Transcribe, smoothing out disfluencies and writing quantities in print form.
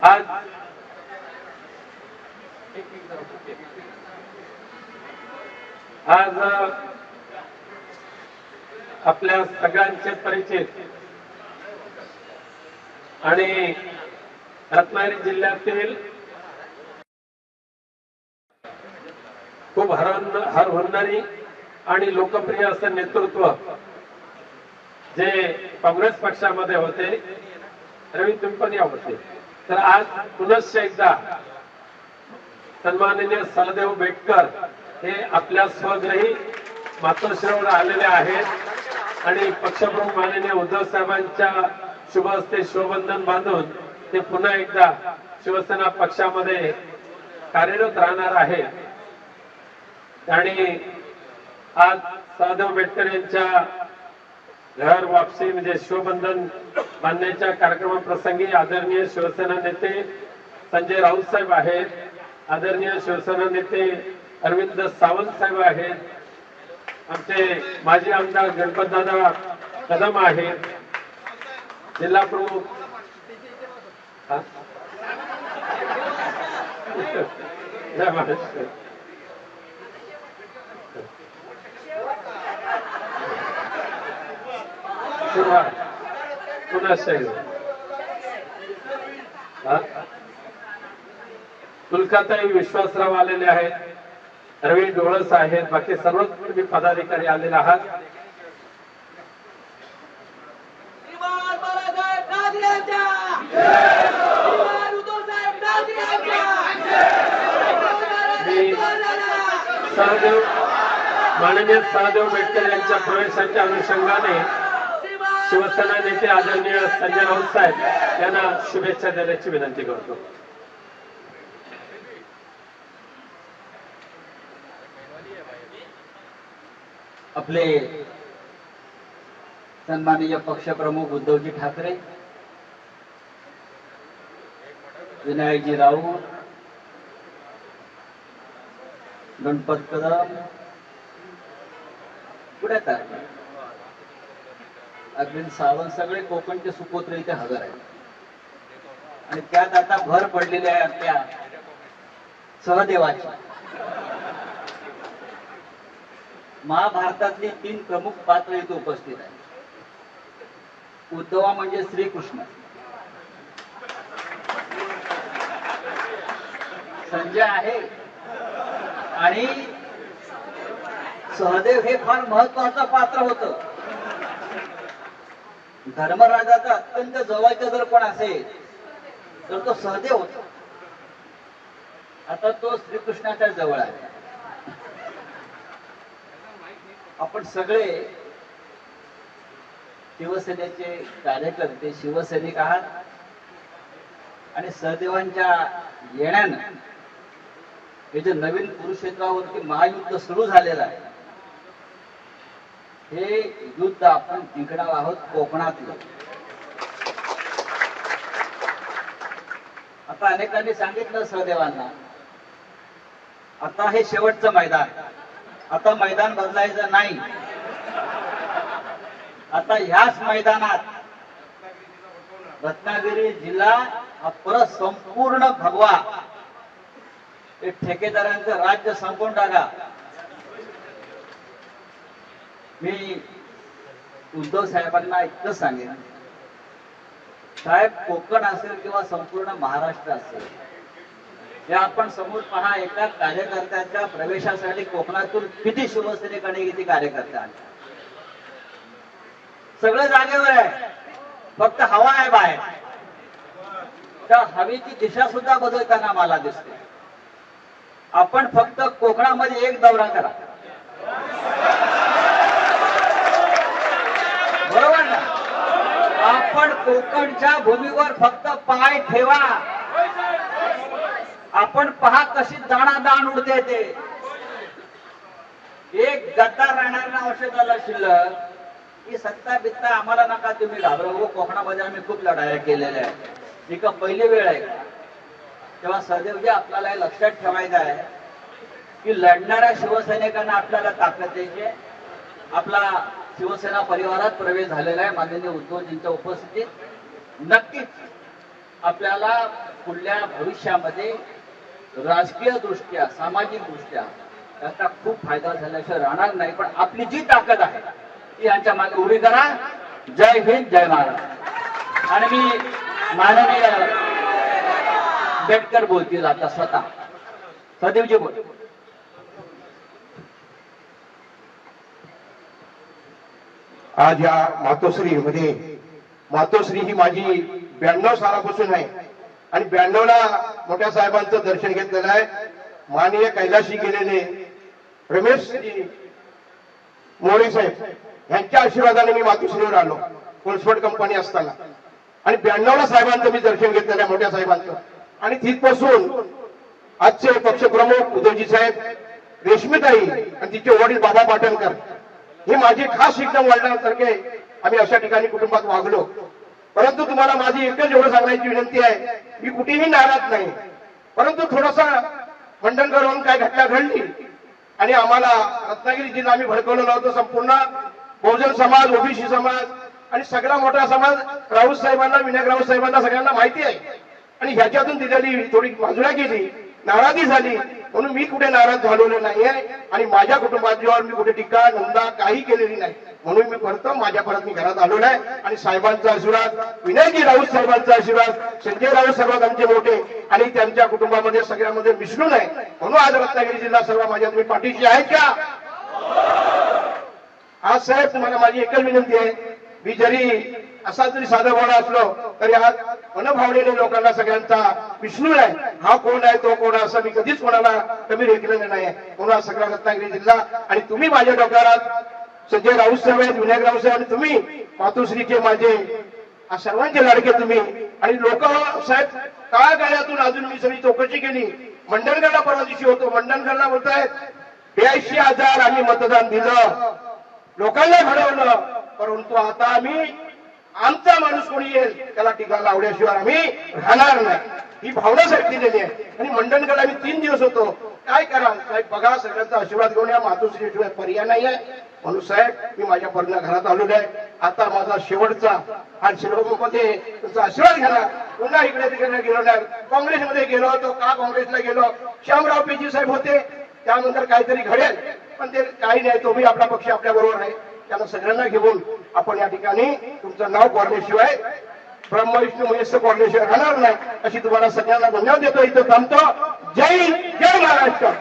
आज आज आपल्या सगळ्यांचे परिचित आणि रत्नागिरी जिल्ह्यातील खूप हरहुन्नरी आणि लोकप्रिय असं नेतृत्व जे काँग्रेस पक्षामध्ये होते, रवी तुम्ही पण या होते, तर आज पुनश्च एकदा सन्माननीय सहदेव बेटकर हे आपल्या स्वगृही मातोश्रीवर आलेले आहेत आणि पक्षप्रमुख माननीय उद्धव साहेबांच्या शुभ हस्ते शिवबंधन बांधून ते पुन्हा एकदा शिवसेना पक्षामध्ये कार्यरत राहणार आहे. आणि आज सहदेव बेटकर यांच्या घर वापसी म्हणजे शिवबंधन बांधण्याच्या कार्यक्रमाप्रसंगी आदरणीय शिवसेना नेते संजय राऊत साहेब आहेत, आदरणीय शिवसेना नेते अरविंद सावंत साहेब आहेत, आमचे माजी आमदार गणपतदादा कदम आहेत, जिल्हा प्रमुख जय महाराष्ट्र पुन्हा तुलकाताई विश्वासराव आलेले आहेत, रवी डोळस आहेत, बाकी सर्व तुम्ही पदाधिकारी आलेले आहात. सहदेव माननीय सहदेव बेटकर यांच्या प्रवेशाच्या अनुषंगाने शिवसेना नेते आदरणीय संजय राऊत साहेब यांना शुभेच्छा देण्याची विनंती करतो. आपले सन्माननीय पक्षप्रमुख उद्धवजी ठाकरे, विनायकजी राऊत, गणपत कदम, पुढे अरविंद सावंत, सगळे कोकणचे सुपुत्र इथे हजर आहेत आणि त्यात आता भर पडलेली आहे आपल्या सहदेवाची. महाभारतातली 3 प्रमुख पात्र इथे उपस्थित आहेत. उद्धवा म्हणजे श्रीकृष्ण, संजय आहे आणि सहदेव हे फार महत्वाचं पात्र होतं. धर्मराजाचा अत्यंत जवळचा जर कोण असेल तर तो सहदेव होता. आता तो श्रीकृष्णाच्या जवळ आहे. आपण सगळे शिवसेनेचे कार्यकर्ते, शिवसैनिक आहात आणि सहदेवांच्या येण्यानं हे जे नवीन कुरुक्षेत्रावरती महायुद्ध सुरू झालेलं आहे, हे युद्ध आपण जिंकणार आहोत कोकणातलं. आता अनेकांनी सांगितलं सहदेवांना, आता हे शेवटचं मैदान, आता मैदान बदलायचं नाही. आता ह्याच मैदानात रत्नागिरी जिल्हा हा परत संपूर्ण भगवा, हे ठेकेदारांचं राज्य संपवून टाका. मी उद्धव साहेबांना इतकं सांगेन, साहेब कोकण असेल किंवा संपूर्ण महाराष्ट्र असेल, हे आपण समोर पहा, एका कार्यकर्त्याच्या प्रवेशासाठी कोकणातून किती शिवसैनिक आणि किती कार्यकर्ते आले. सगळं जागेवर आहे, फक्त हवा आहे बाहेर. त्या हवेची दिशा सुद्धा बदलताना मला दिसते. आपण फक्त कोकणामध्ये एक दौरा करा, बरोबर ना? आपण कोकणच्या भूमीवर फक्त पाय ठेवा, आपण पहा कशी दाणादाण उडते ते. एक गद्दार राहणार ना औषधाला शिल्लक, की सत्ता बित्ता आम्हाला नका तुम्ही घाबरवू. कोकणामध्ये आम्ही खूप लढाया केलेल्या आहेत. ही का पहिली वेळ आहे का? तेव्हा सहदेवजी आपल्याला हे लक्षात ठेवायचं आहे की लढणाऱ्या शिवसैनिकांना आपल्याला ताकद द्यायची. आपला शिवसेना परिवारात प्रवेश झालेला आहे माननीय उद्धवजींच्या उपस्थितीत. नक्कीच आपल्याला पुढल्या भविष्यामध्ये राजकीय दृष्ट्या सामाजिक दृष्ट्या त्याचा खूप फायदा झाल्याशिवाय राहणार नाही. पण आपली जी ताकद आहे ती यांच्या मागे उभी करा. जय हिंद, जय महाराष्ट्र. आणि मी माननीय बेटकर बोलतील आता स्वतः. सदैवजी बोल. आज या मातोश्री मध्ये, मातोश्री ही माझी 92 सालापासून आहे आणि 92 ला मोठ्या साहेबांचं दर्शन घेतलेलं आहे. माननीय कैलाशी गेलेले रमेश मोरे साहेब यांच्या आशीर्वादाने मी मातोश्रीवर आलो कोळसवड कंपनी असताना. आणि 92 ला साहेबांचं मी दर्शन घेतलेलं आहे, मोठ्या साहेबांचं. आणि तिथपासून आजचे पक्षप्रमुख उदयजी साहेब, रेश्मीताई आणि तिचे वडील बाबा पाटणकर हे माझे खास एकदम वडिलांसारखे आम्ही अशा ठिकाणी कुटुंबात वागलो. परंतु तुम्हाला माझी एकच एवढं सांगण्याची विनंती आहे, मी कुठेही नाराज नाही. परंतु थोडासा मंडणगडवरून काय घटना घडली आणि आम्हाला रत्नागिरी जिल्हा आम्ही भडकवलं नव्हतं. संपूर्ण बहुजन समाज, ओबीसी समाज आणि सगळा मोठा समाज राऊत साहेबांना, विनायक राऊत साहेबांना सगळ्यांना माहिती आहे. आणि ह्याच्यातून दिलेली थोडी बाजूला गेली, नाराजी झाली, म्हणून मी कुठे नाराज झालेलो नाहीये आणि माझ्या कुटुंबावर मी कुठे टीका निंदा काही केलेली नाही. म्हणून मी परत मी घरात आलेलो आहे. आणि साहेबांचा आशीर्वाद, विनायकजी राऊत साहेबांचा आशीर्वाद, संजय राऊत सर्वात आमचे मोठे आणि त्यांच्या कुटुंबामध्ये सगळ्यामध्ये मिसळून आहे. म्हणून आज रत्नागिरी जिल्हा सर्व माझ्या तुम्ही पाठीशी आहेत का? आज साहेब तुम्हाला माझी एकच विनंती आहे, मी जरी असा जरी साधा बोळा असलो तरी आज मनभावनेने लोकांना सगळ्यांचा विष्णू आहे. हा कोण आहे, तो कोण आहे असं मी कधीच कोणाला कमी रेखलेलं नाही. म्हणून आज सगळा रत्नागिरी जिल्हा आणि तुम्ही माझ्या डोक्यात संजय राऊत साहेब आहेत, विनायक राऊत साहेब आणि तुम्ही मातोश्रीचे माझे सर्वांचे लाडके तुम्ही. आणि लोक साहेब काळ गाड्यातून अजून मी सगळी चौकशी केली. मंडणगडला परवा दिवशी होतो, मंडणगडला बोलतायत 82,000 आम्ही मतदान दिलं, लोकांना घडवलं. परंतु आता आम्ही आमचा माणूस कोणी येईल त्याला टीका लावल्याशिवाय आम्ही राहणार नाही, ही भावना साहेब दिलेली आहे. आणि मंडणगड आम्ही 3 दिवस होतो. काय करा साहेब, बघा सगळ्यांचा आशीर्वाद घेऊन या, मातोश्रीशिवाय पर्याय नाही आहे. म्हणून साहेब मी माझ्या पर्यंत घरात आलेलो आहे. आता माझा शेवटचा आणि शिरोमध्ये तुमचा आशीर्वाद घ्यायला पुन्हा इकडे तिकडे गेलो नाही. काँग्रेसमध्ये गेलो होतो का, काँग्रेसला गेलो, श्यामराव पेजी साहेब होते, त्यानंतर काहीतरी घडेल पण ते काही नाही. तुम्ही आपला पक्ष आपल्या बरोबर आहे, त्यांना सगळ्यांना घेऊन आपण या ठिकाणी तुमचं नाव कोरल्याशिवाय, ब्रह्म विष्णू महेश कोरल्याशिवाय राहणार नाही. अशी तुम्हाला सगळ्यांना धन्यवाद देतो. इथं थांबतो. जय हिंद, जय महाराष्ट्र.